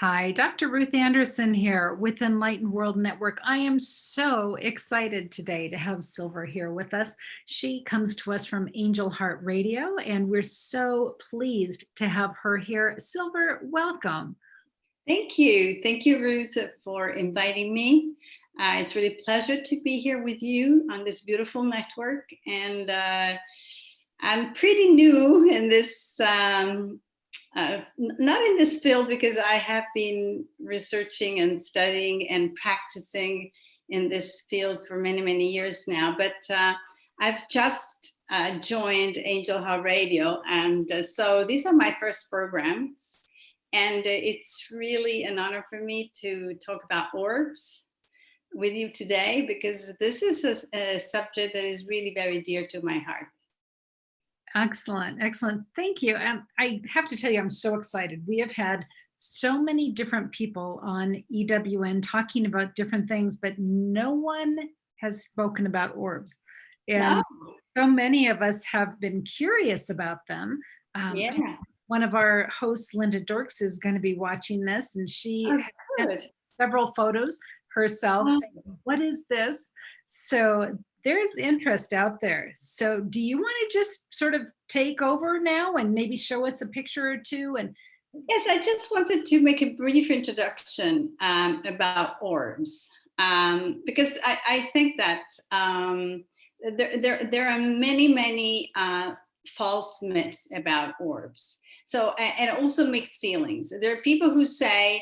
Hi, Dr. Ruth Anderson here with Enlightened World Network. I am so excited today to have Syl Ver here with us. She comes to us from Angel Heart Radio, and we're so pleased to have her here. Syl Ver, welcome. Thank you. Thank you, Ruth, for inviting me. It's really a pleasure to be here with you on this beautiful network. And I'm pretty new in this, not in this field, because I have been researching and studying and practicing in this field for many, many years now. But I've just joined Angel Heart Radio. And so these are my first programs. And it's really an honor for me to talk about orbs with you today, because this is a subject that is really very dear to my heart. Excellent, excellent. Thank you. And I have to tell you, I'm so excited. We have had so many different people on EWN talking about different things, but no one has spoken about orbs. And so many of us have been curious about them. Yeah. One of our hosts, Linda Dorks, is going to be watching this, and she has several photos herself saying, what is this? So there's interest out there. So do you want to just sort of take over now and maybe show us a picture or two? And yes, I just wanted to make a brief introduction about orbs, because I think that there are many false myths about orbs. So, and also mixed feelings. There are people who say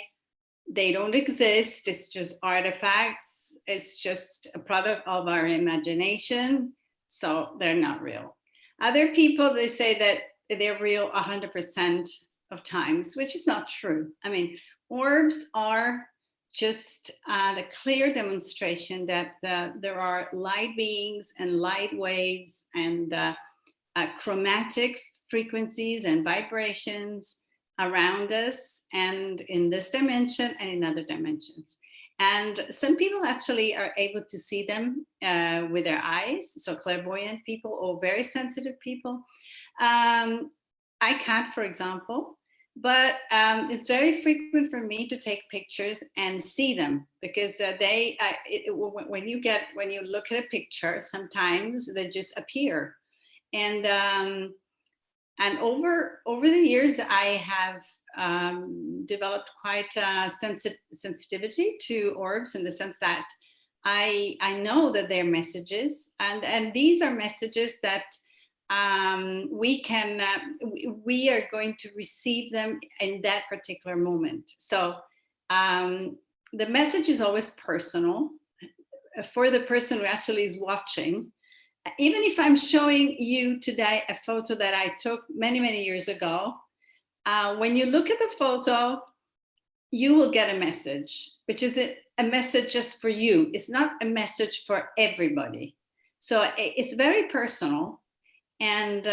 they don't exist, it's just artifacts, it's just a product of our imagination, so they're not real. Other people, they say that they're real 100% of times, which is not true. I mean, orbs are just the clear demonstration that there are light beings and light waves and chromatic frequencies and vibrations around us, and in this dimension and in other dimensions. And some people actually are able to see them with their eyes, so clairvoyant people or very sensitive people. I can't, for example, but it's very frequent for me to take pictures and see them, because when you look at a picture, sometimes they just appear. And over the years, I have developed quite a sensitivity to orbs, in the sense that I know that they're messages, and these are messages that we are going to receive them in that particular moment. So the message is always personal for the person who actually is watching. Even if I'm showing you today a photo that I took many years ago, when you look at the photo, you will get a message, which is a message just for you. It's not a message for everybody. So it's very personal. And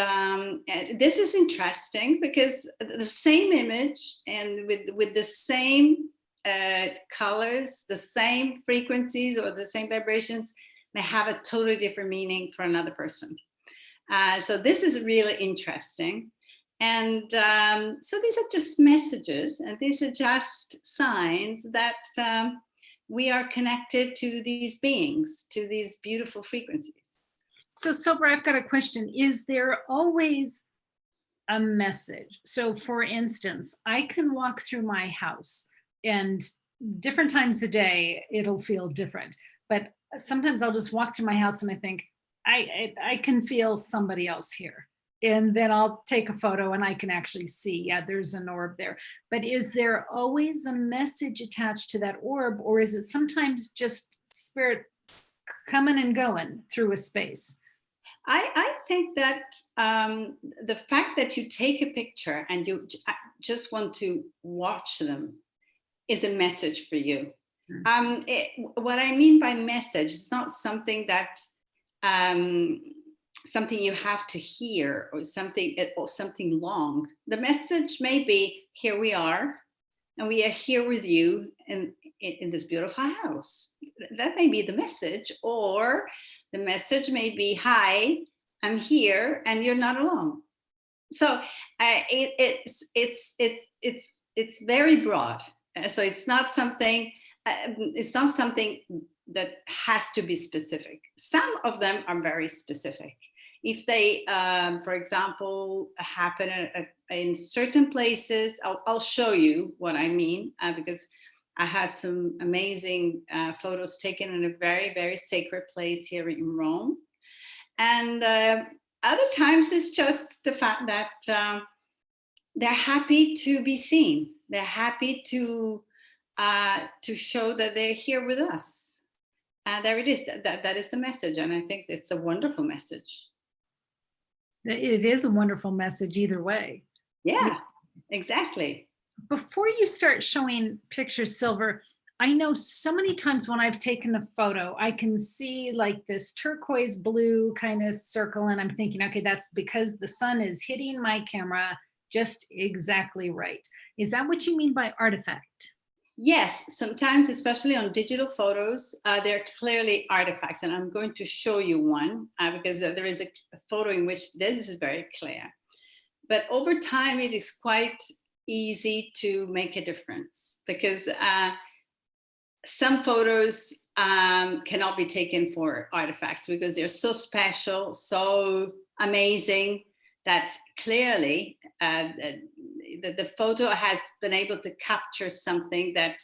this is interesting, because the same image and with the same colors, the same frequencies or the same vibrations may have a totally different meaning for another person. So this is really interesting. And so these are just messages, and these are just signs that we are connected to these beings, to these beautiful frequencies. So, Syl Ver, I've got a question. Is there always a message? So, for instance, I can walk through my house, and different times of the day, it'll feel different. But sometimes I'll just walk through my house and I think, I can feel somebody else here. And then I'll take a photo and I can actually see, yeah, there's an orb there. But is there always a message attached to that orb, or is it sometimes just spirit coming and going through a space? I think that the fact that you take a picture and you just want to watch them is a message for you. What I mean by message is not something that something you have to hear, or something long. The message may be, here we are, and we are here with you in this beautiful house. That may be the message, or the message may be, hi, I'm here and you're not alone. So it's very broad. So it's not something. It's not something that has to be specific. Some of them are very specific. If they, for example, happen in certain places, I'll show you what I mean, because I have some amazing photos taken in a very, very sacred place here in Rome. And other times it's just the fact that they're happy to be seen. They're happy to show that they're here with us. And there it is. That is the message. And I think it's a wonderful message. It is a wonderful message either way. Yeah, exactly. Before you start showing pictures, Syl Ver, I know so many times when I've taken a photo, I can see like this turquoise blue kind of circle, and I'm thinking, okay, that's because the sun is hitting my camera just exactly right. Is that what you mean by artifact? Yes, sometimes, especially on digital photos, they're clearly artifacts. And I'm going to show you one because there is a photo in which this is very clear. But over time, it is quite easy to make a difference because some photos cannot be taken for artifacts because they're so special, so amazing that clearly the photo has been able to capture something that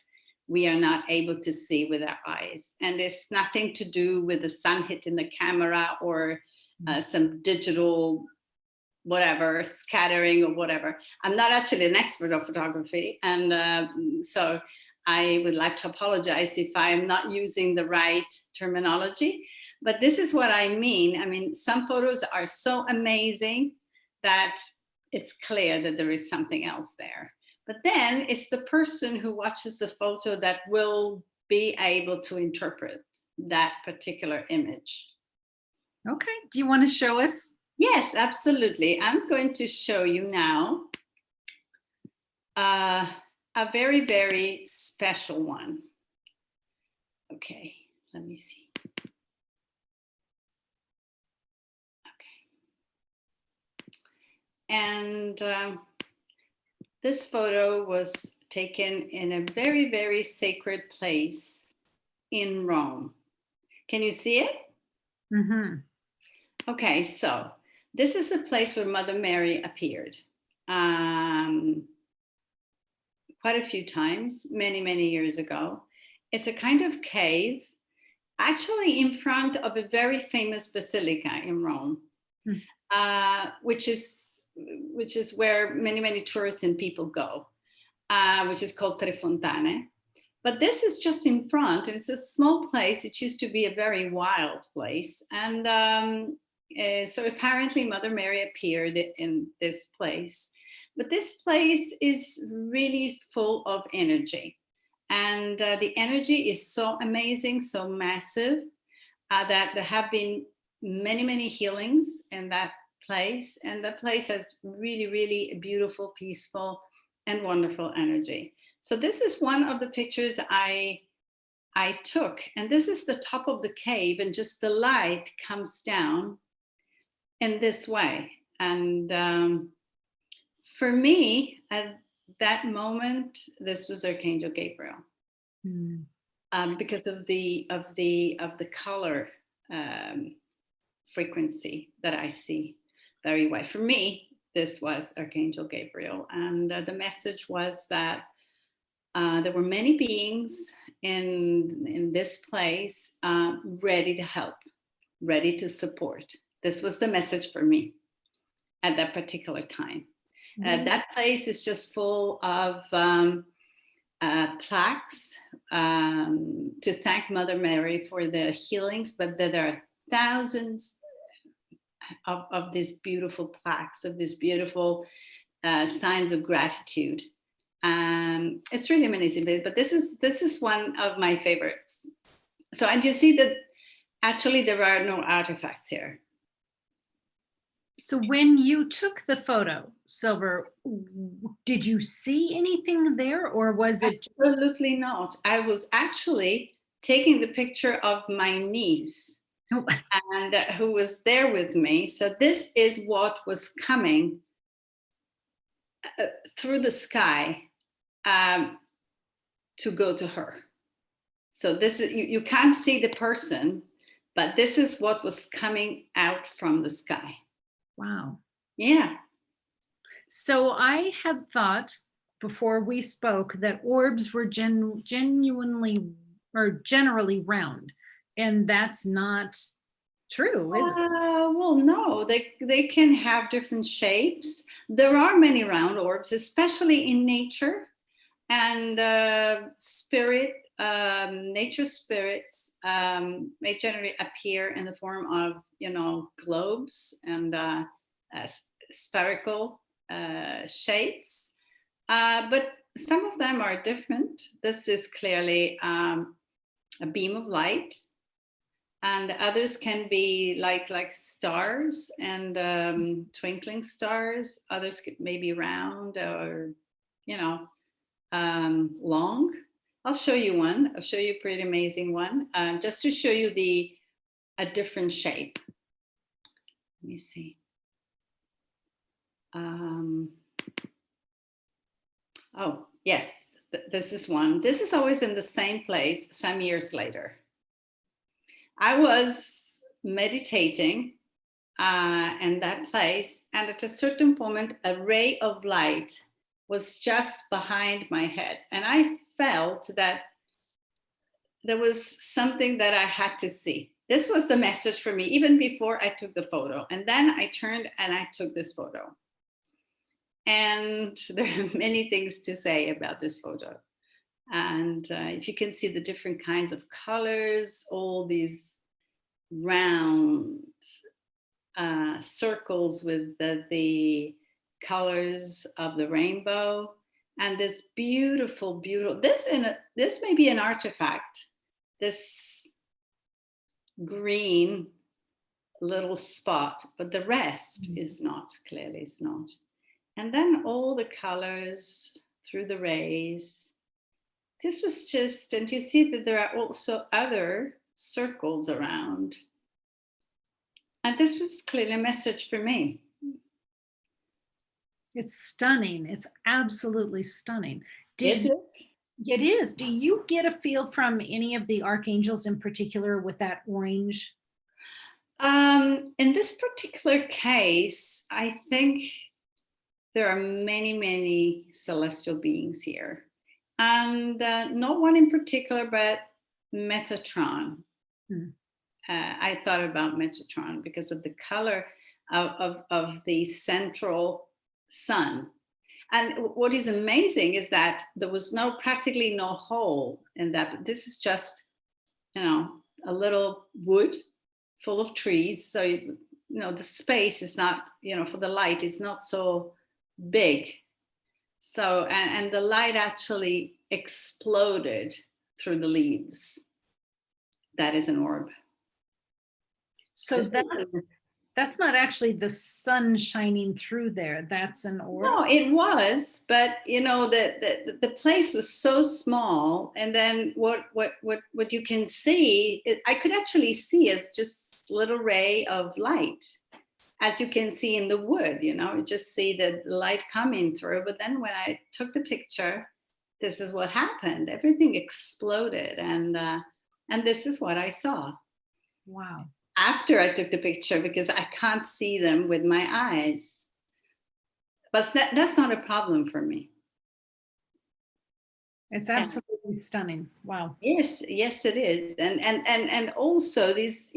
we are not able to see with our eyes. And it's nothing to do with the sun hitting the camera or some digital whatever, scattering or whatever. I'm not actually an expert of photography. And so I would like to apologize if I'm not using the right terminology, but this is what I mean. I mean, some photos are so amazing that it's clear that there is something else there. But then it's the person who watches the photo that will be able to interpret that particular image. Okay, do you want to show us? Yes, absolutely. I'm going to show you now a very, very special one. Okay, let me see. And this photo was taken in a very, very sacred place in Rome. Can you see it? Mm-hmm. Okay, so this is a place where Mother Mary appeared quite a few times, many, many years ago. It's a kind of cave, actually in front of a very famous basilica in Rome, which is where many, many tourists and people go, which is called Tre Fontane. But this is just in front, and it's a small place. It used to be a very wild place. And so apparently Mother Mary appeared in this place. But this place is really full of energy. And the energy is so amazing, so massive, that there have been many, many healings in that place. And the place has really, really beautiful, peaceful, and wonderful energy. So this is one of the pictures I took. And this is the top of the cave, and just the light comes down in this way. And for me, at that moment, this was Archangel Gabriel, because of the color frequency that I see very white. For me, this was Archangel Gabriel, and the message was that there were many beings in this place ready to help, ready to support. This was the message for me at that particular time. That place is just full of plaques to thank Mother Mary for the healings, but there are thousands of these beautiful plaques, of these beautiful signs of gratitude. It's really amazing, but this is one of my favorites. So, and you see that actually there are no artifacts here. So when you took the photo, Syl Ver, did you see anything there, or was it? Absolutely not. I was actually taking the picture of my niece, and who was there with me. So this is what was coming through the sky. to go to her. So this is, you can't see the person, but this is what was coming out from the sky. Wow. Yeah. So I had thought before we spoke that orbs were genuinely or generally round, and that's not true, is it? Well, no, they can have different shapes. There are many round orbs, especially in nature, and nature spirits may generally appear in the form of, globes and spherical shapes. But some of them are different. This is clearly a beam of light. And others can be like stars and twinkling stars. Others may be round or, long. I'll show you one. I'll show you a pretty amazing one, just to show you a different shape. Let me see. Oh, yes, this is one. This is always in the same place some years later. I was meditating in that place, and at a certain moment, a ray of light was just behind my head. And I felt that there was something that I had to see. This was the message for me, even before I took the photo. And then I turned and I took this photo. And there are many things to say about this photo. And if you can see the different kinds of colors, all these round circles with the colors of the rainbow, and this beautiful, this may be an artifact, this green little spot, but the rest is not, clearly is not. And then all the colors through the rays. This was just, and you see that there are also other circles around. And this was clearly a message for me. It's stunning. It's absolutely stunning. Is it? It is. Do you get a feel from any of the archangels in particular with that orange? In this particular case, I think there are many, many celestial beings here. And not one in particular, but Metatron. I thought about Metatron because of the color of the central sun. And what is amazing is that there was practically no hole in that. This is just, a little wood full of trees. So, the space is not, for the light is not so big. So, and the light actually exploded through the leaves. That is an orb. So that's not actually the sun shining through there. That's an orb. No, it was, but the place was so small, and then what you can see, I could actually see as just little ray of light, as you can see in the wood. You just see the light coming through. But then when I took the picture, this is what happened. Everything exploded, and this is what I saw. Wow. After I took the picture, because I can't see them with my eyes. But that's not a problem for me. It's absolutely stunning. Wow. Yes, it is. And also these,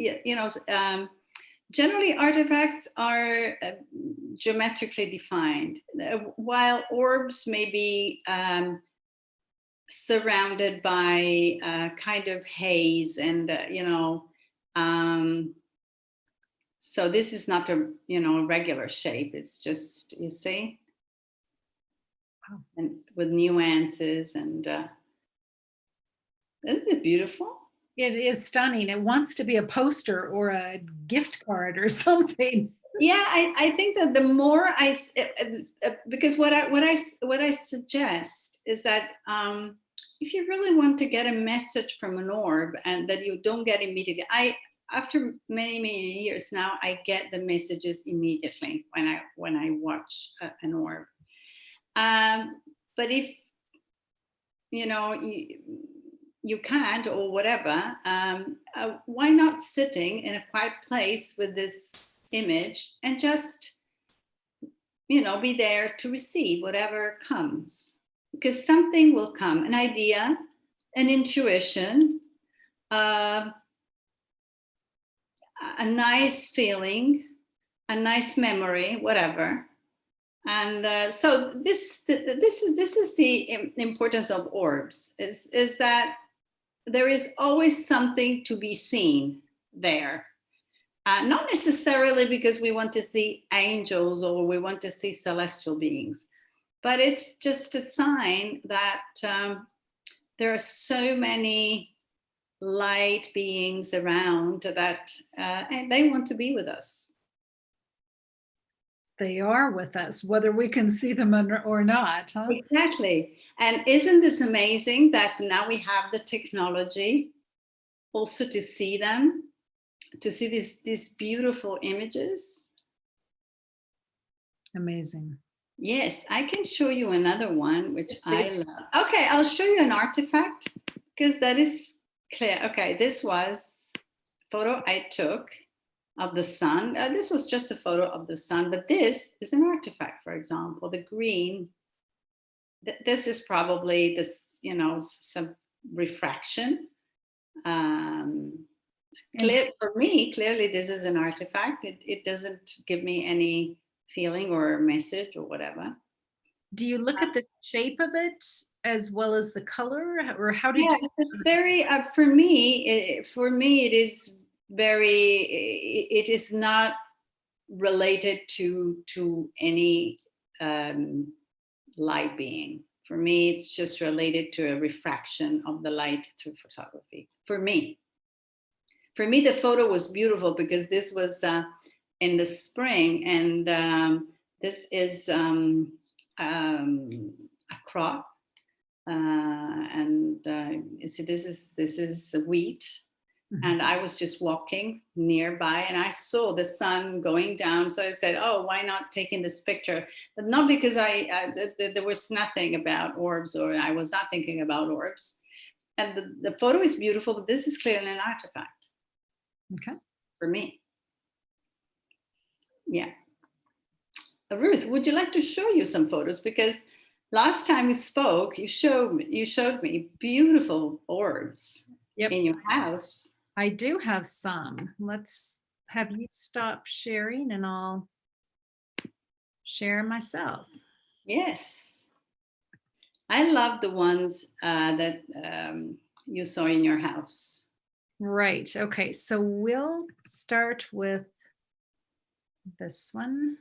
generally artifacts are geometrically defined, while orbs may be surrounded by kind of haze and, so this is not a regular shape. It's just, you see, wow. And with nuances, and isn't it beautiful? It is stunning. It wants to be a poster or a gift card or something. Yeah, I think that the more because what I suggest is that if you really want to get a message from an orb and that you don't get immediately, after many, many years now, I get the messages immediately when I watch an orb. But if you know, you can't or whatever, why not sitting in a quiet place with this image and just, you know, be there to receive whatever comes, because something will come, an idea, an intuition, a nice feeling, a nice memory, whatever. And so this is the importance of orbs, is that there is always something to be seen there. Not necessarily because we want to see angels or we want to see celestial beings, but it's just a sign that there are so many light beings around that and they want to be with us. They are with us, whether we can see them or not, huh? Exactly. And isn't this amazing that now we have the technology also to see them, to see these beautiful images? Amazing. Yes, I can show you another one, which I love. Okay, I'll show you an artifact because that is clear. Okay, this was a photo I took of the sun. This was just a photo of the sun, but this is an artifact, for example, the green. This is probably this, you know, some refraction. Clear, for me, clearly this is an artifact. It doesn't give me any feeling or message or whatever. Do you look at the shape of it as well as the color, or how did Yes, you? it's very, for me, it is very, it is not related to any light being. For me, it's just related to a refraction of the light through photography. For me, the photo was beautiful because this was in the spring, and this is a crop, and you see, this is wheat. And I was just walking nearby and I saw the sun going down. So I said, oh, why not taking this picture? But not because there was nothing about orbs, or I was not thinking about orbs. And the photo is beautiful, but this is clearly an artifact. Okay. For me. Yeah. Ruth, would you like to show you some photos? Because last time we spoke, you showed me beautiful orbs in your house. I do have some. Let's have you stop sharing and I'll share myself. Yes. I love the ones that you saw in your house. Right. Okay. So we'll start with this one.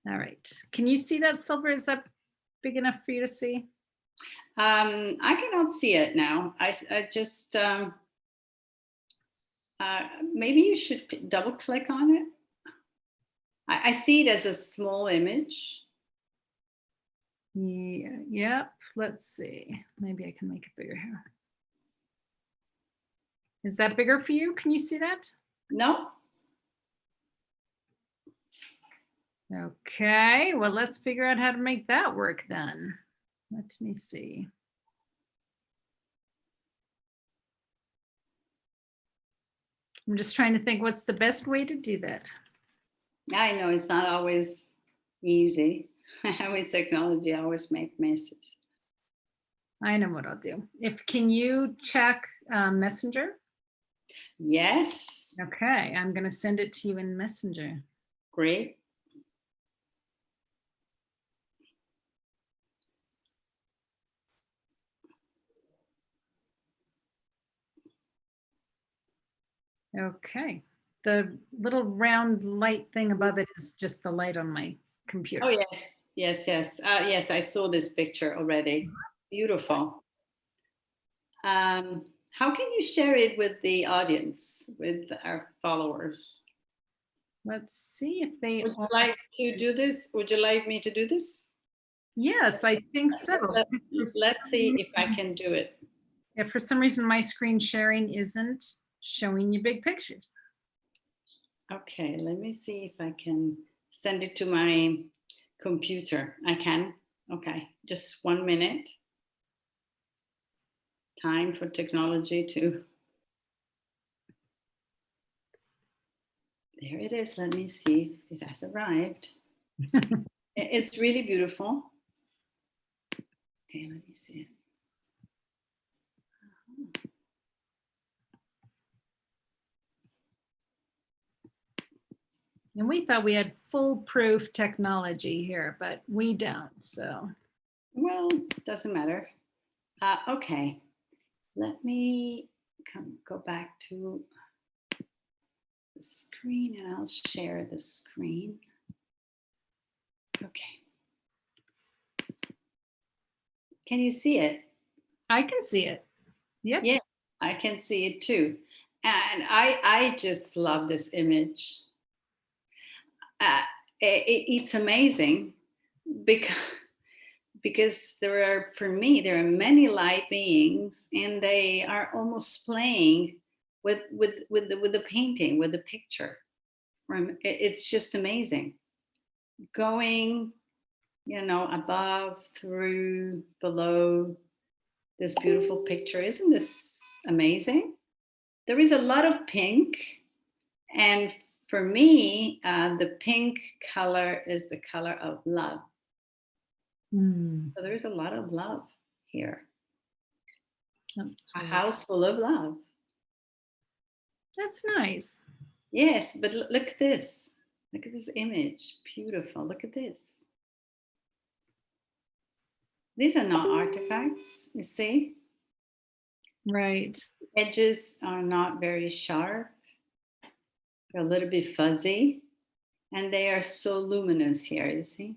All right. Can you see that, Syl Ver? Is that big enough for you to see? I cannot see it now. I just, maybe you should double click on it. I see it as a small image. Yeah. Yep. Let's see. Maybe I can make it bigger here. Is that bigger for you? Can you see that? No. Okay. Well, let's figure out how to make that work then. Let me see. I'm just trying to think what's the best way to do that. I know it's not always easy. With technology, I always make messes. I know what I'll do. Can you check Messenger? Yes. Okay, I'm going to send it to you in Messenger. Great. Okay. The little round light thing above it is just the light on my computer. Oh, yes. Yes, yes. Yes, I saw this picture already. Beautiful. How can you share it with the audience, with our followers? Let's see if they would you like to do this? Would you like me to do this? Yes, I think so. Let's see if I can do it. If for some reason my screen sharing isn't showing you big pictures. Okay, let me see if I can send it to my computer. I can. Okay, just 1 minute. time for technology to. There it is. Let me see if it has arrived. It's really beautiful. Okay, let me see it. And we thought we had foolproof technology here, but we don't, so. Well, doesn't matter. Okay, let me go back to the screen and I'll share the screen. Okay. Can you see it? I can see it. Yep. Yeah, I can see it too. And I just love this image. It's amazing because for me, there are many light beings and they are almost playing with the painting, with the picture. It's just amazing. Going, above, through, below this beautiful picture. Isn't this amazing? There is a lot of pink. And for me, the pink color is the color of love. So there's a lot of love here. That's a sweet. house full of love. That's nice. Yes, but look at this. Look at this image. Beautiful. Look at this. These are not artifacts, you see? Right. Edges are not very sharp. They're a little bit fuzzy. And they are so luminous here, you see?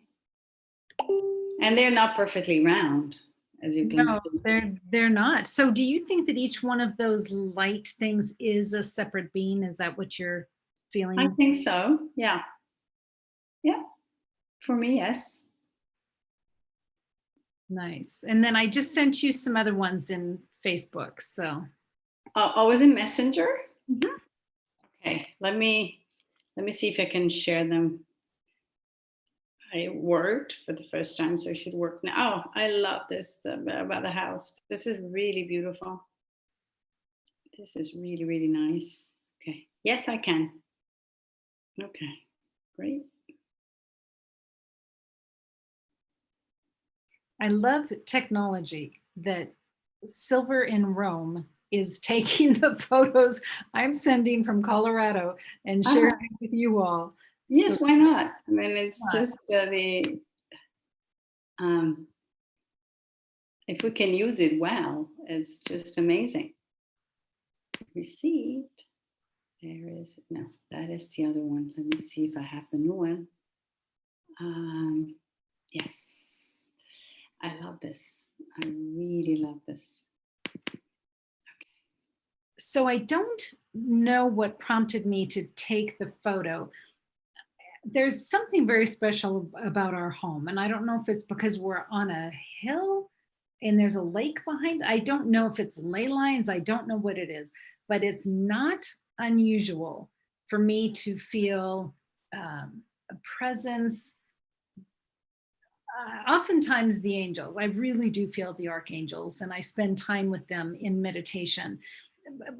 And they're not perfectly round, as you can see. They're not. So do you think that each one of those light things is a separate being? Is that what you're feeling? I think so, yeah. Yeah, for me, yes. Nice. And then I just sent you some other ones in Facebook, so. Oh, was it Messenger? Mm-hmm. Okay, let me see if I can share them. It worked for the first time, so it should work now. Oh, I love this about the house. This is really beautiful. This is really, really nice. Okay, yes, I can. Okay, great. I love technology that Syl Ver in Rome is taking the photos I'm sending from Colorado and sharing with you all. Yes, So, why not? I mean, it's just if we can use it well, it's just amazing. Received. There is, no, that is the other one. Let me see if I have the new one. Yes, I love this. I really love this. Okay. So I don't know what prompted me to take the photo. There's something very special about our home. And I don't know if it's because we're on a hill and there's a lake behind. I don't know if it's ley lines. I don't know what it is, but it's not unusual for me to feel a presence. Oftentimes the angels, I really do feel the archangels and I spend time with them in meditation.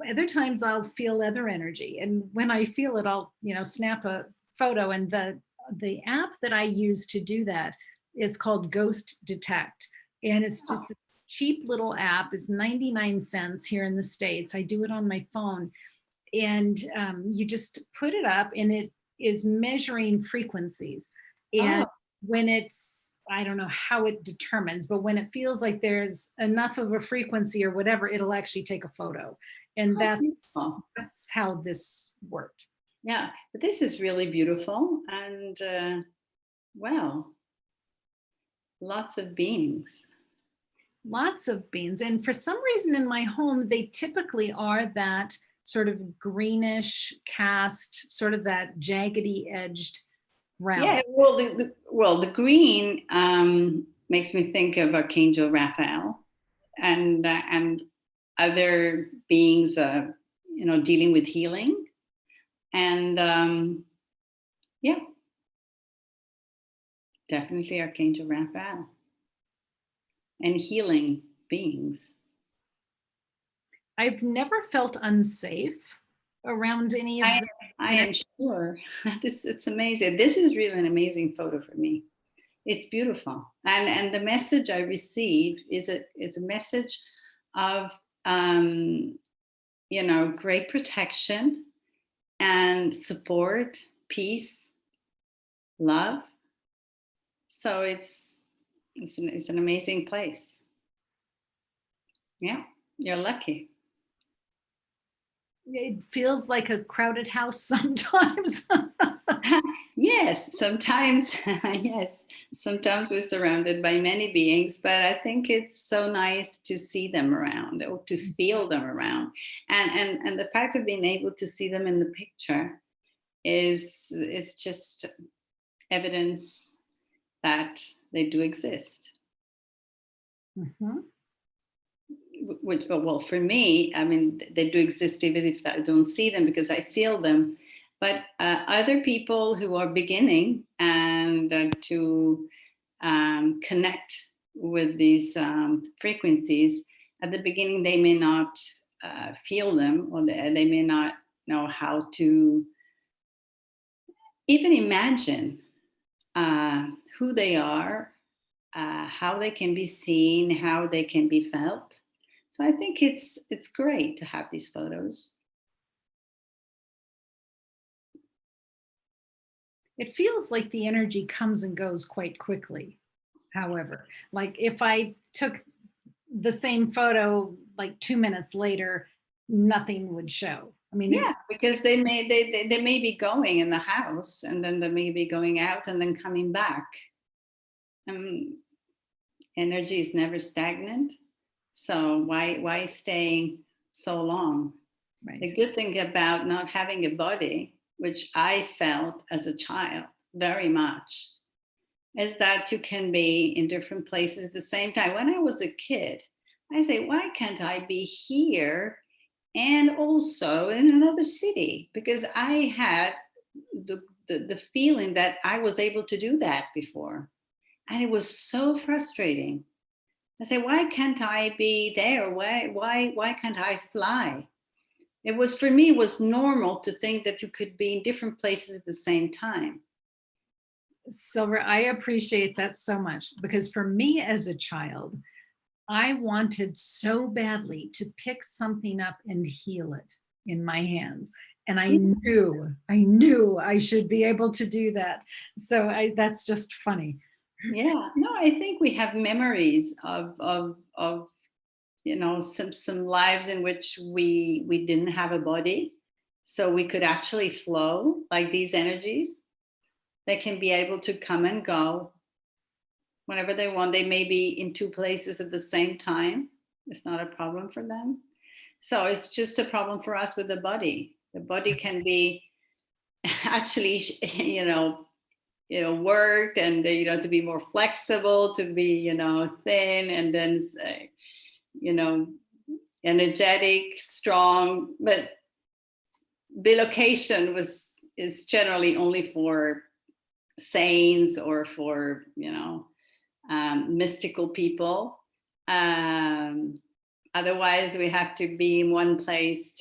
Other times I'll feel other energy. And when I feel it, I'll, snap a photo. And the app that I use to do that is called Ghost Detect. And it's just a cheap little app. It's 99 cents here in the States. I do it on my phone. And you just put it up and it is measuring frequencies. And when it's, I don't know how it determines, but when it feels like there's enough of a frequency or whatever, it'll actually take a photo. And that's how this worked. Yeah, but this is really beautiful. And well, lots of beings. Lots of beings. And for some reason in my home, they typically are that sort of greenish cast, sort of that jaggedy edged round. Yeah, well, the green makes me think of Archangel Raphael and other beings, dealing with healing. And yeah, definitely Archangel Raphael and healing beings. I've never felt unsafe around any of I, the I am sure. It's amazing. This is really an amazing photo for me. It's beautiful, and the message I received is a message of great protection and support, peace, love. So it's an amazing place. Yeah, you're lucky. it feels like a crowded house sometimes. Yes, sometimes, yes, sometimes we're surrounded by many beings, but I think it's so nice to see them around or to feel them around. And the fact of being able to see them in the picture is just evidence that they do exist. Mhm. Which, well, for me, I mean, they do exist even if I don't see them because I feel them. But other people who are beginning and to connect with these frequencies, at the beginning, they may not feel them, or they may not know how to even imagine who they are, how they can be seen, how they can be felt. So I think it's great to have these photos. It feels like the energy comes and goes quite quickly. However, like if I took the same photo like 2 minutes later, nothing would show. I mean, Yeah, it's because they may be going in the house and then they may be going out and then coming back. Energy is never stagnant. So why staying so long? right. The good thing about not having a body, which I felt as a child very much, is that you can be in different places at the same time. When I was a kid, I say, why can't I be here and also in another city? Because I had the feeling that I was able to do that before. And it was so frustrating. I say, why can't I be there? Why can't I fly? It was, for me, it was normal to think that you could be in different places at the same time. Silver, I appreciate that so much because for me as a child, I wanted so badly to pick something up and heal it in my hands. And I knew I should be able to do that. So that's just funny. Yeah, no, I think we have memories of some lives in which we didn't have a body, so we could actually flow like these energies. They can be able to come and go whenever they want. They may be in two places at the same time. It's not a problem for them. So it's just a problem for us with the body. The body can be actually, worked and, to be more flexible, to be, thin, and then, you know, energetic, strong. But bilocation is generally only for saints or for, mystical people. Otherwise, we have to be in one place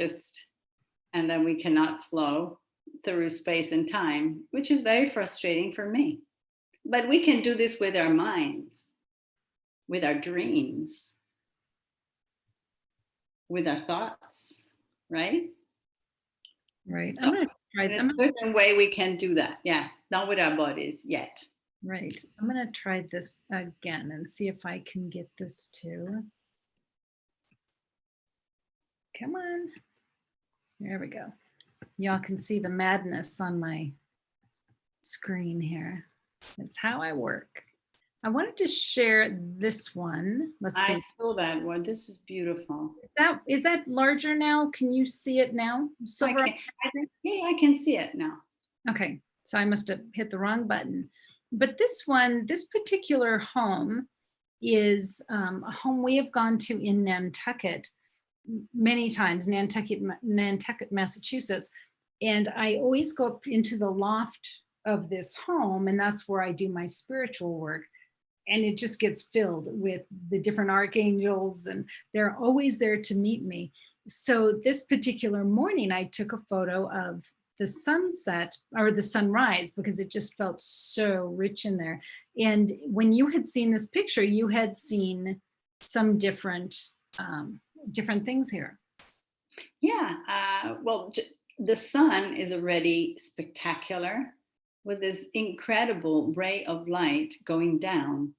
and then we cannot flow through space and time, which is very frustrating for me. But we can do this with our minds, with our dreams, with our thoughts, right? Right. So in a certain way, we can do that. Yeah, not with our bodies yet. Right. I'm going to try this again and see if I can get this to. Come on. There we go. Y'all can see the madness on my screen here. That's how I work. I wanted to share this one. Let's see. I saw that one. This is beautiful. Is that larger now? Can you see it now? Silver. I can see it now. Okay, so I must have hit the wrong button. But this one, this particular home is a home we have gone to in Nantucket many times, Nantucket, Massachusetts. And I always go up into the loft of this home, and that's where I do my spiritual work. And it just gets filled with the different archangels, and they're always there to meet me. So this particular morning, I took a photo of the sunset or the sunrise because it just felt so rich in there. And when you had seen this picture, you had seen some different things here. Yeah. Well, the sun is already spectacular with this incredible ray of light going down,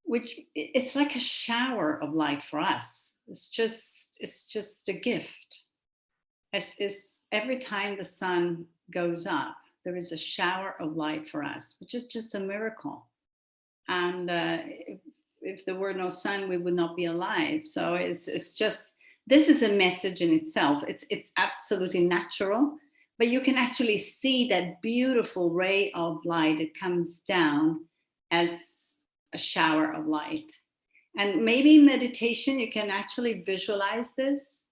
which it's like a shower of light for us. It's just a gift. It's every time the sun goes up, there is a shower of light for us, which is just a miracle. And if there were no sun, we would not be alive. So it's just, this is a message in itself. It's absolutely natural, but you can actually see that beautiful ray of light. It comes down as a shower of light. And maybe in meditation, you can actually visualize this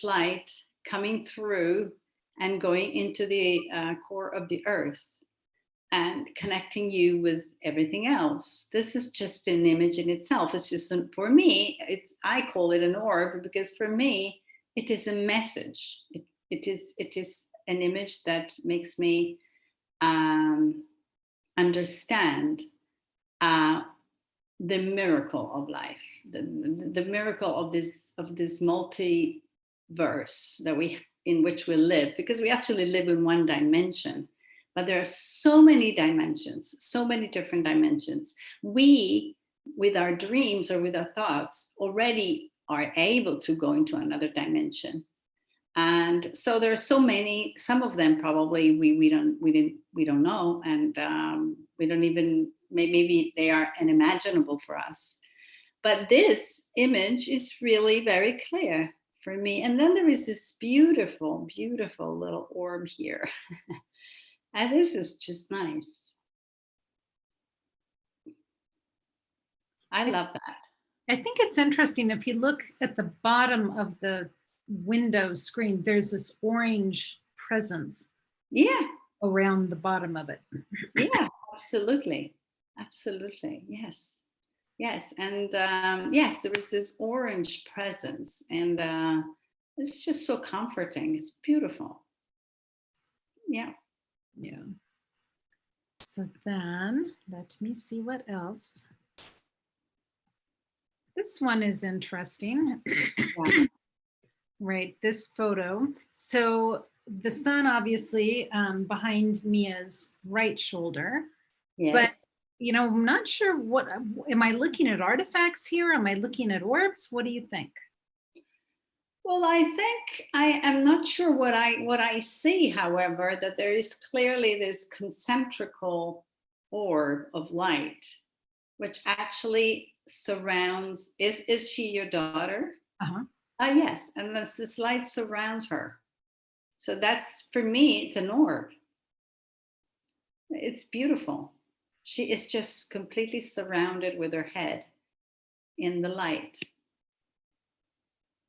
light coming through and going into the core of the earth and connecting you with everything else. This is just an image in itself. It's just, for me, I call it an orb because for me, it is a message. It is an image that makes me understand the miracle of life, the miracle of this multiverse in which we live, because we actually live in one dimension, but there are so many dimensions, so many different dimensions. We, with our dreams or with our thoughts, already are able to go into another dimension. And so there are so many. Some of them probably we don't know, and we don't even, maybe they are unimaginable for us. But this image is really very clear for me. And then there is this beautiful, beautiful little orb here, and this is just nice. I love that. I think it's interesting. If you look at the bottom of the window screen, there's this orange presence around the bottom of it. Yeah, absolutely. Absolutely. Yes. Yes. And yes, there is this orange presence, and it's just so comforting. It's beautiful. Yeah. Yeah. So then let me see what else. This one is interesting. Yeah. Right, this photo. So the sun obviously behind Mia's right shoulder, but Yes. I'm not sure what, am I looking at artifacts here? Am I looking at orbs? What do you think? Well, I think I am not sure what I see, however, that there is clearly this concentrical orb of light, which actually surrounds, is she your daughter? Uh-huh. Yes, and this light surrounds her. So that's, for me, it's an orb. It's beautiful. She is just completely surrounded with her head in the light.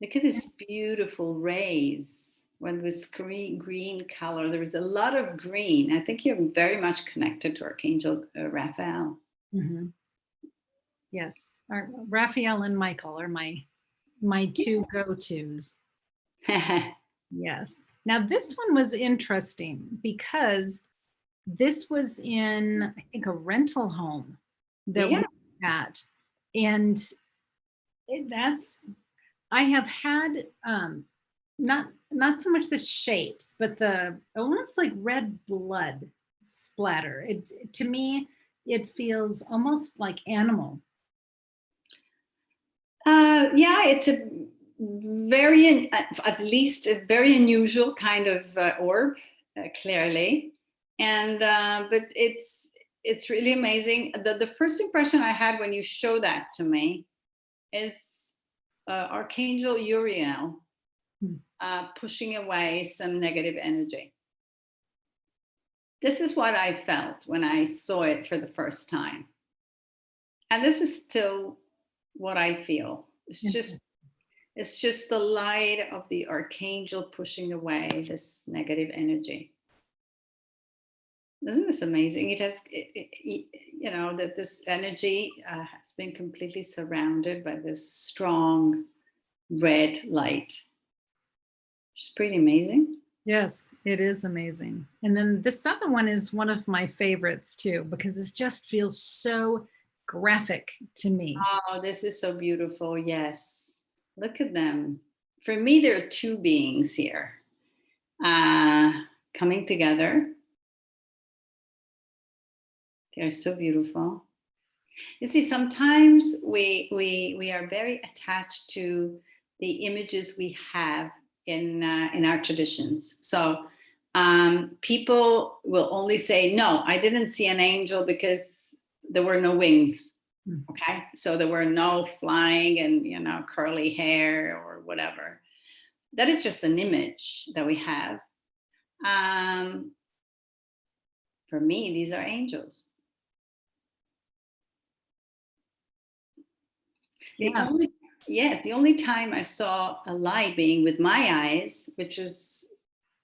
Look at this beautiful rays with this green color. There is a lot of green. I think you're very much connected to Archangel Raphael. Mm-hmm. Yes, Raphael and Michael are my two go-tos. Yes. Now this one was interesting because this was in, I think, a rental home that we had, and I have had not so much the shapes, but the almost like red blood splatter. It, to me, it feels almost like animal. Yeah, it's a very, at least a very unusual kind of orb, clearly, and but it's really amazing. The first impression I had when you show that to me is Archangel Uriel pushing away some negative energy. This is what I felt when I saw it for the first time, and this is still what I feel. It's just the light of the archangel pushing away this negative energy. Isn't this amazing? It has, that this energy has been completely surrounded by this strong red light. It's pretty amazing. Yes, it is amazing. And then this other one is one of my favorites too, because it just feels so graphic to me. Oh, this is so beautiful. Yes. Look at them. For me, there are two beings here coming together. They're so beautiful. You see, sometimes we are very attached to the images we have in our traditions. So people will only say, no, I didn't see an angel because there were no wings. Okay, so there were no flying and curly hair or whatever. That is just an image that we have. For me, these are angels. Yeah. The only time I saw a light being with my eyes, which was,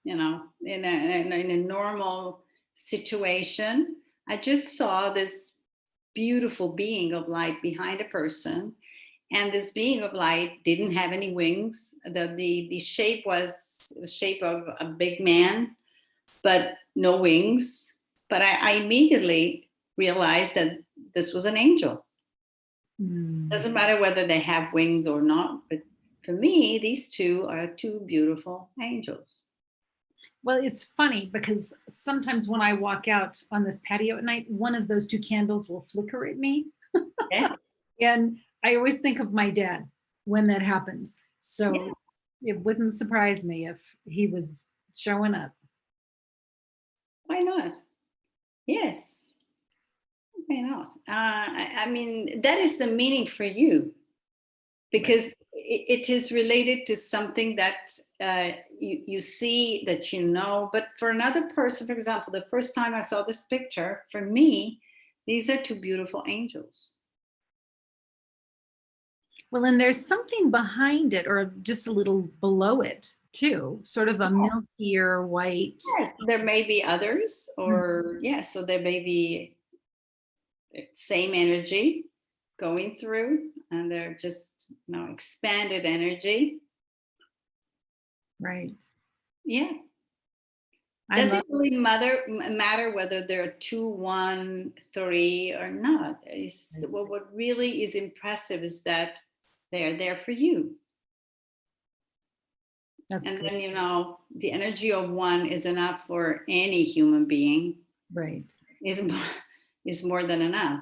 in a normal situation, I just saw this beautiful being of light behind a person. And this being of light didn't have any wings. The shape was the shape of a big man, but no wings. But I immediately realized that this was an angel. Doesn't matter whether they have wings or not, but for me, these two are two beautiful angels. Well, it's funny because sometimes when I walk out on this patio at night, one of those two candles will flicker at me. Yeah. And I always think of my dad when that happens. So it wouldn't surprise me if he was showing up. Why not? Yes. Why not? I mean, that is the meaning for you, because it is related to something that you see, that you know. But for another person, for example, the first time I saw this picture, for me, these are two beautiful angels. Well, and there's something behind it, or just a little below it too, sort of a milkier white. Yes, there may be others, or so there may be same energy going through, and they're just expanded energy. Right. Yeah. Does it really matter whether they're 2, 1, 3 or not? What really is impressive is that they are there for you. That's and good. then the energy of one is enough for any human being. Right. Is more than enough.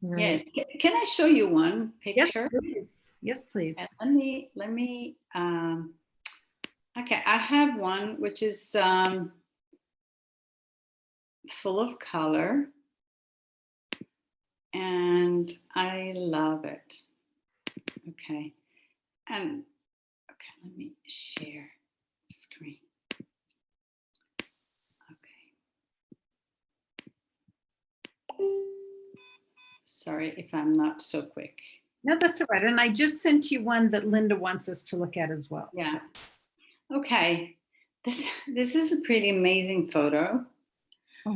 Right. Yes. Can I show you one picture? Yes, please. Yes, please. And let me. Okay, I have one which is full of color, and I love it. Okay, okay, let me share the screen. Okay. Sorry if I'm not so quick. No, that's all right. And I just sent you one that Linda wants us to look at as well. Yeah. Okay. This is a pretty amazing photo. Oh,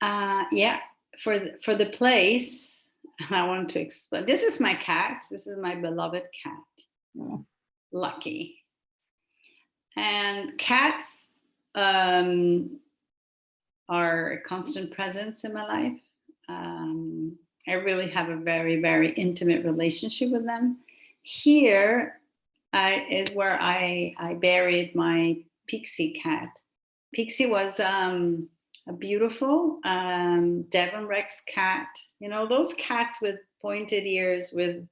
wow. Yeah. For the place, I want to explain. This is my cat. This is my beloved cat. Oh. Lucky. And cats are a constant presence in my life. I really have a very, very intimate relationship with them. Here is where I buried my Pixie cat. Pixie was a beautiful Devon Rex cat. Those cats with pointed ears, with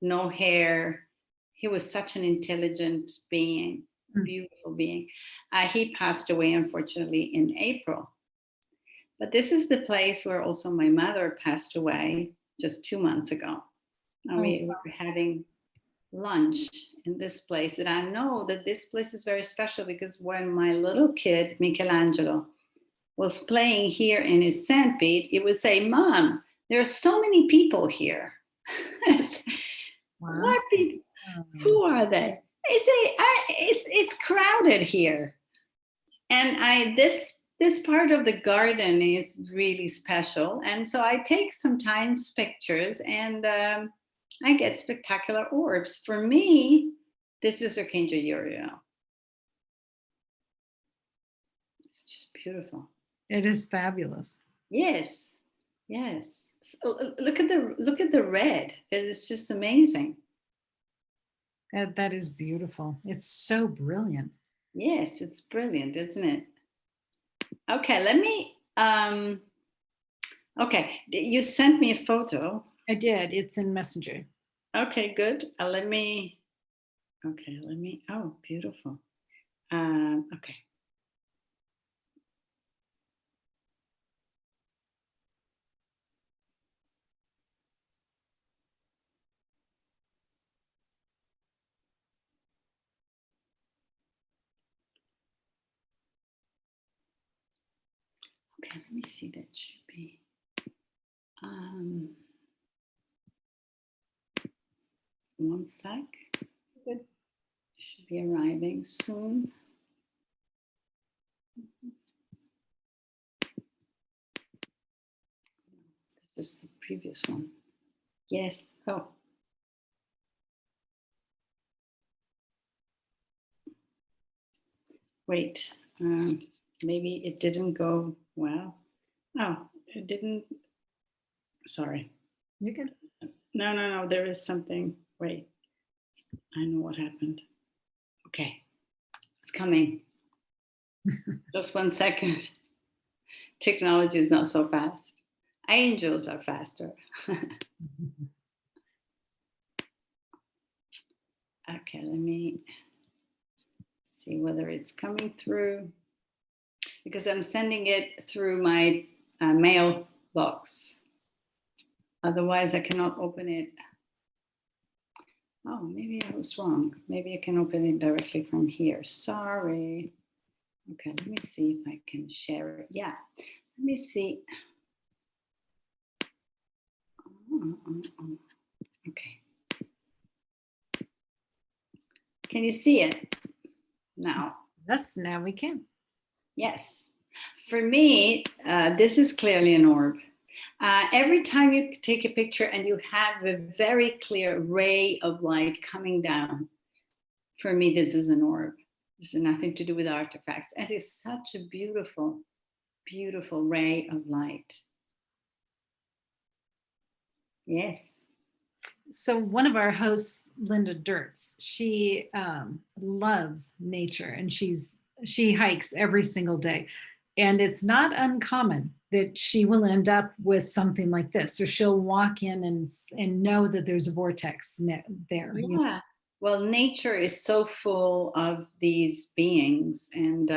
no hair. He was such an intelligent being, beautiful being. He passed away, unfortunately, in April. But this is the place where also my mother passed away just 2 months ago. And we were having lunch in this place. And I know that this place is very special because when my little kid, Michelangelo, was playing here in his sandpit, he would say, "Mom, there are so many people here." Wow. What people? Who are they? I say, it's crowded here. And this part of the garden is really special. And so I take sometimes pictures, and I get spectacular orbs. For me, this is Archangel Uriel. It's just beautiful. It is fabulous. Yes, yes. So, look at the red. It's just amazing. That is beautiful. It's so brilliant. Yes, it's brilliant, isn't it? Okay, let me. Okay, you sent me a photo. I did. It's in Messenger. Okay, good. Let me. Okay, let me. Oh, beautiful. Okay. Okay, let me see. That should be. One sec. Good. Should be arriving soon. This is the previous one. Yes. Oh. Wait. Maybe it didn't go well. Oh, it didn't. Sorry. You can. No. There is something. Wait. I know what happened. Okay. It's coming. Just 1 second. Technology is not so fast. Angels are faster. Okay, let me see whether it's coming through, because I'm sending it through my mailbox. Otherwise, I cannot open it. Oh, maybe I was wrong. Maybe I can open it directly from here. Sorry. Okay, let me see if I can share it. Yeah, let me see. Okay. Can you see it now? Yes, now we can. Yes. For me, this is clearly an orb. Every time you take a picture and you have a very clear ray of light coming down, for me, this is an orb. This has nothing to do with artifacts. It is such a beautiful, beautiful ray of light. Yes. So one of our hosts, Linda Dirtz, she loves nature, and she hikes every single day. And it's not uncommon that she will end up with something like this, or she'll walk in and know that there's a vortex there. Yeah. Well, nature is so full of these beings, and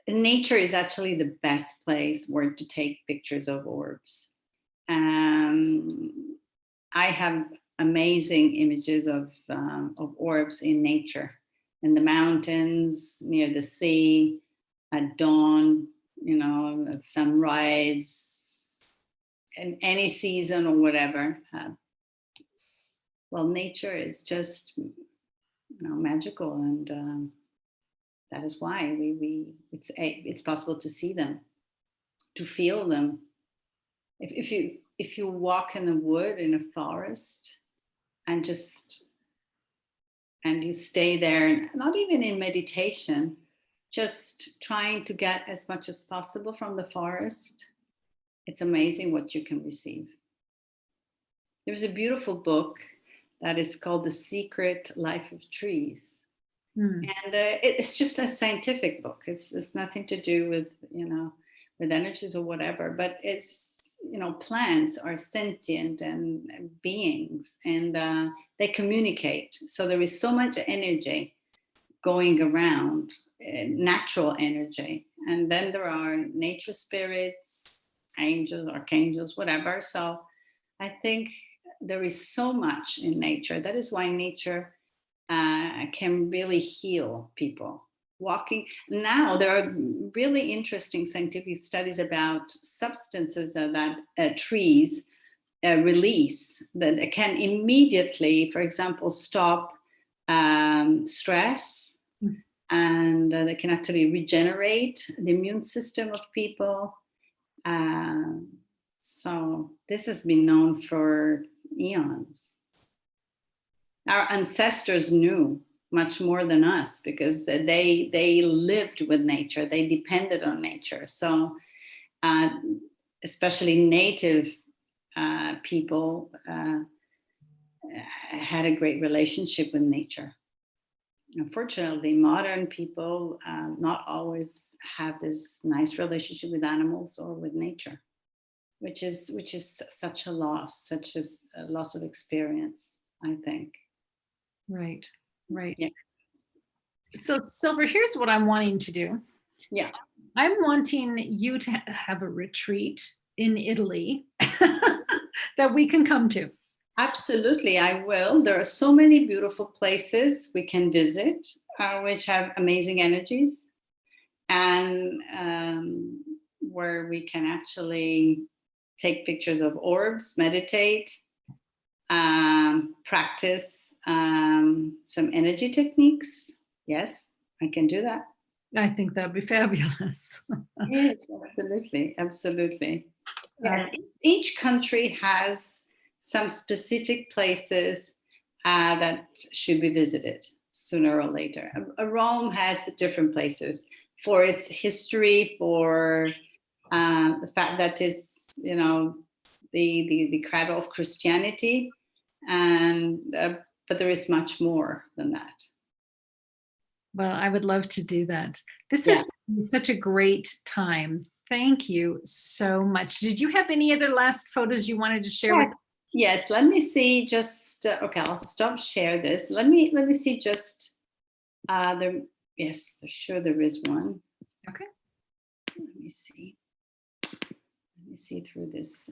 nature is actually the best place where to take pictures of orbs. I have amazing images of orbs in nature, in the mountains, near the sea, at dawn, at sunrise, in any season or whatever. Well, nature is just magical, and that is why it's possible to see them, to feel them. If you walk in the wood, in a forest, and you stay there, not even in meditation, just trying to get as much as possible from the forest, it's amazing what you can receive. There's a beautiful book that is called The Secret Life of Trees. And it's just a scientific book. It's nothing to do with with energies or whatever, but it's plants are sentient and beings, and they communicate. So there is so much energy going around, natural energy, and then there are nature spirits, angels, archangels, whatever. So I think there is so much in nature. That is why nature can really heal people. Walking now, there are really interesting scientific studies about substances that trees release that can immediately, for example, stop stress, and they can actually regenerate the immune system of people. So this has been known for eons. Our ancestors knew much more than us because they lived with nature. They depended on nature. So especially native people had a great relationship with nature. Unfortunately, modern people not always have this nice relationship with animals or with nature, which is such a loss, such as a loss of experience, I think. Right, right. Yeah. So Syl Ver, here's what I'm wanting to do. Yeah. I'm wanting you to have a retreat in Italy that we can come to. Absolutely, I will. There are so many beautiful places we can visit, which have amazing energies, and where we can actually take pictures of orbs, meditate, practice some energy techniques. Yes, I can do that. I think that'd be fabulous. Yes, absolutely, absolutely. Yes, each country has some specific places that should be visited sooner or later. Rome has different places for its history, for the fact that it's, you know, the cradle of Christianity, and but there is much more than that. Well, I would love to do that. This Yeah. has been such a great time. Thank you so much. Did you have any other last photos you wanted to share with us? Yes, let me see. Just okay, I'll stop share this. Let me see just there. Yes, sure there is one. Okay. Let me see. Let me see through this.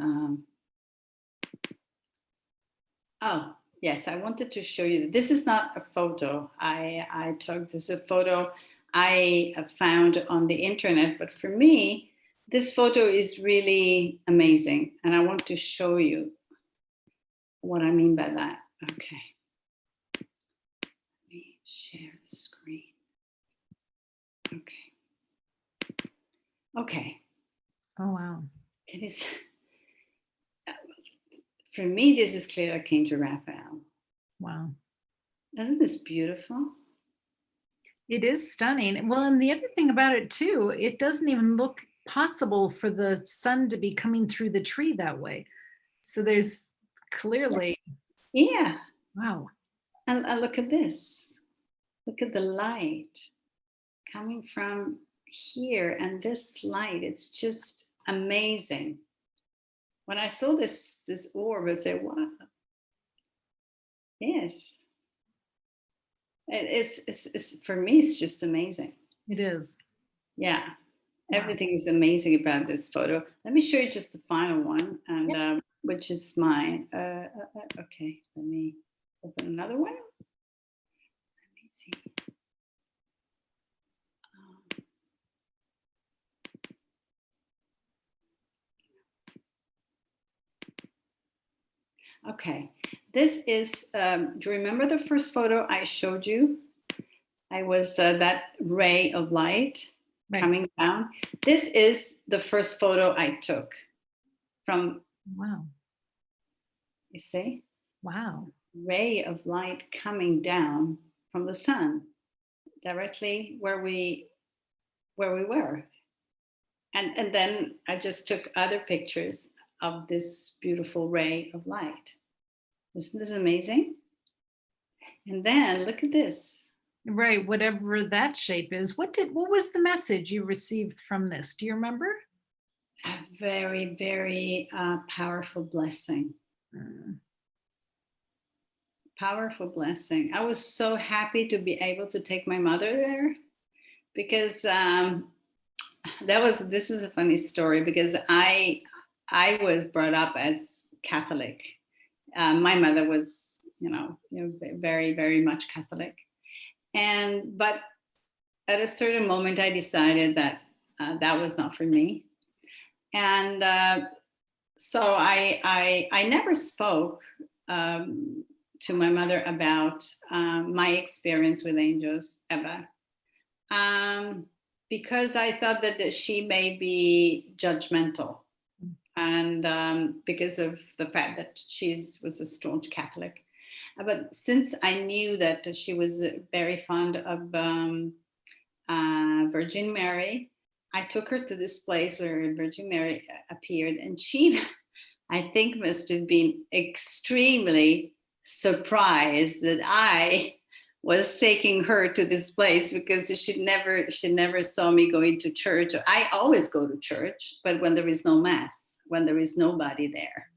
Oh, yes, I wanted to show you. This is not a photo I took. This is a photo I found on the internet. But for me, this photo is really amazing. And I want to show you what I mean by that. Okay. Let me share the screen. Okay. Okay. Oh, wow. It is. For me, this is clear Archangel Raphael. Wow. Isn't this beautiful? It is stunning. Well, and the other thing about it too, it doesn't even look possible for the sun to be coming through the tree that way. So there's clearly, Yeah. wow. And look at this. Look at the light coming from here, and this light, it's just amazing. When I saw this orb, I said, wow. Yes. It's for me, it's just amazing. It is. Yeah. Wow. Everything is amazing about this photo. Let me show you just the final one, and Yep. which is mine. Okay, let me open another one. Let me see. Okay, this is, do you remember the first photo I showed you? I was that ray of light coming down. This is the first photo I took from, Wow. you see? Wow. Ray of light coming down from the sun, directly where we were. And then I just took other pictures of this beautiful ray of light. Isn't this amazing? And then look at this. Right. Whatever that shape is. What was the message you received from this? Do you remember? A very, very powerful blessing. Powerful blessing. I was so happy to be able to take my mother there, because this is a funny story, because I was brought up as Catholic. My mother was, very, very much Catholic. But at a certain moment, I decided that that was not for me. And so I never spoke to my mother about my experience with angels ever. Because I thought that she may be judgmental and because of the fact that she was a staunch Catholic. But since I knew that she was very fond of Virgin Mary, I took her to this place where Virgin Mary appeared, and she, I think, must have been extremely surprised that I was taking her to this place, because she never saw me going to church. I always go to church, but when there is no mass, when there is nobody there.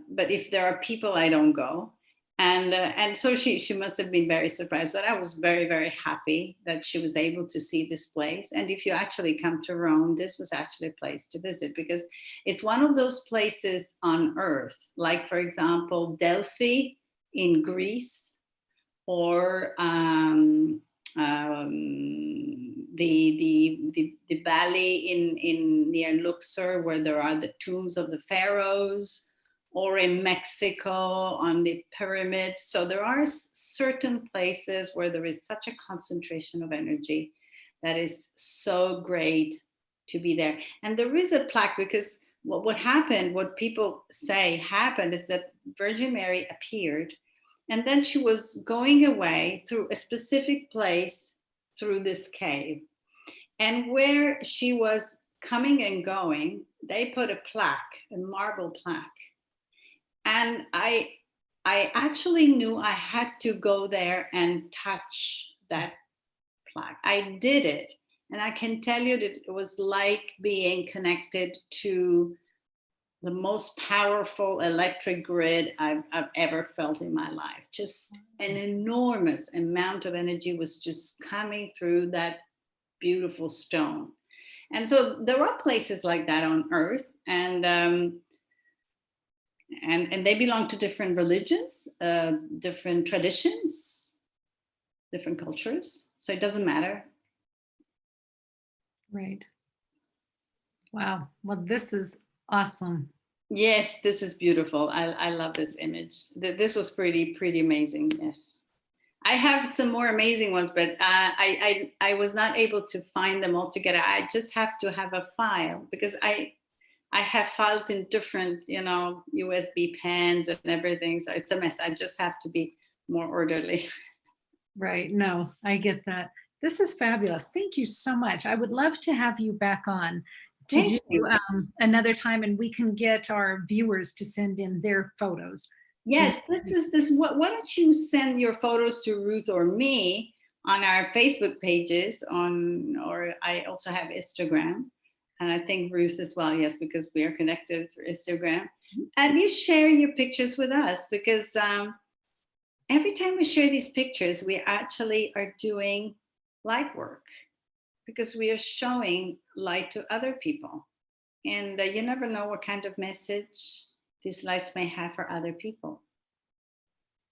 But if there are people, I don't go. And so she must have been very surprised, but I was very, very happy that she was able to see this place. And if you actually come to Rome, this is actually a place to visit, because it's one of those places on earth, like, for example, Delphi in Greece, or the valley in near Luxor, where there are the tombs of the pharaohs, or in Mexico on the pyramids. So there are certain places where there is such a concentration of energy that is so great to be there. And there is a plaque, because what happened, what people say happened, is that Virgin Mary appeared, and then she was going away through a specific place through this cave. And where she was coming and going, they put a plaque, a marble plaque. And I actually knew I had to go there and touch that plaque. I did it. And I can tell you that it was like being connected to the most powerful electric grid I've ever felt in my life. Just an enormous amount of energy was just coming through that beautiful stone. And so there are places like that on earth, and they belong to different religions, different traditions, different cultures. So it doesn't matter. Right. Wow. Well, this is awesome. Yes, this is beautiful. I love this image. This was pretty amazing. Yes. I have some more amazing ones, but I was not able to find them all together. I just have to have a file, because I have files in different, USB pens and everything. So it's a mess. I just have to be more orderly. Right. No, I get that. This is fabulous. Thank you so much. I would love to have you back on to Thank do you. Another time, and we can get our viewers to send in their photos. Yes, this. Why don't you send your photos to Ruth or me on our Facebook pages, or I also have Instagram. And I think Ruth as well, yes, because we are connected through Instagram. And you share your pictures with us, because every time we share these pictures, we actually are doing light work, because we are showing light to other people. And you never know what kind of message these lights may have for other people.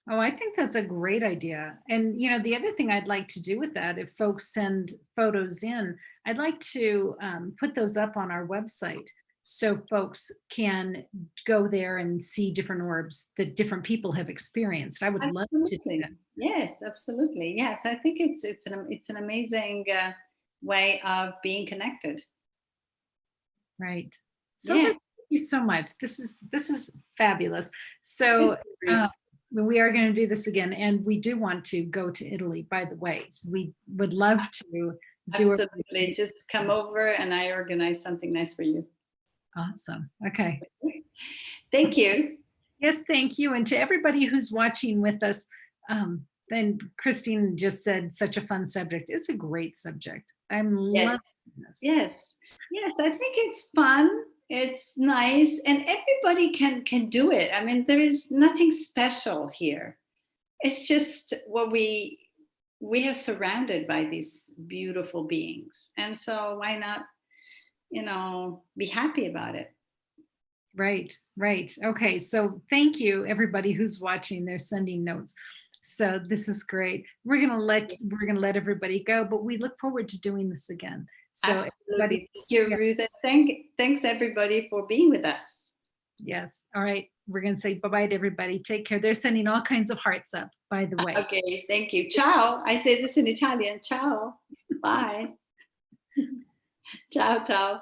Oh, I think that's a great idea. And, the other thing I'd like to do with that, if folks send photos in, I'd like to put those up on our website, so folks can go there and see different orbs that different people have experienced. I would love to do that. Yes, absolutely. Yes, I think it's an amazing way of being connected. Right. So thank you so much. This is fabulous. So we are going to do this again, and we do want to go to Italy, by the way. So we would love to do it. Absolutely. Just come over and I organize something nice for you. Awesome. Okay. Thank you. Yes, thank you. And to everybody who's watching with us, then Christine just said such a fun subject. It's a great subject. I'm loving this. Yes. Yes, I think it's fun. It's nice, and everybody can do it. I mean, there is nothing special here. It's just what we are surrounded by these beautiful beings, and so why not, be happy about it. Right. Okay, so thank you, everybody who's watching. They're sending notes. So this is great. We're gonna let everybody go, but we look forward to doing this again. So everybody, thank you, Ruth. Thanks everybody for being with us. Yes. All right. We're going to say bye-bye to everybody. Take care. They're sending all kinds of hearts up, by the way. Okay. Thank you. Ciao. I say this in Italian. Ciao. Bye. Ciao, ciao.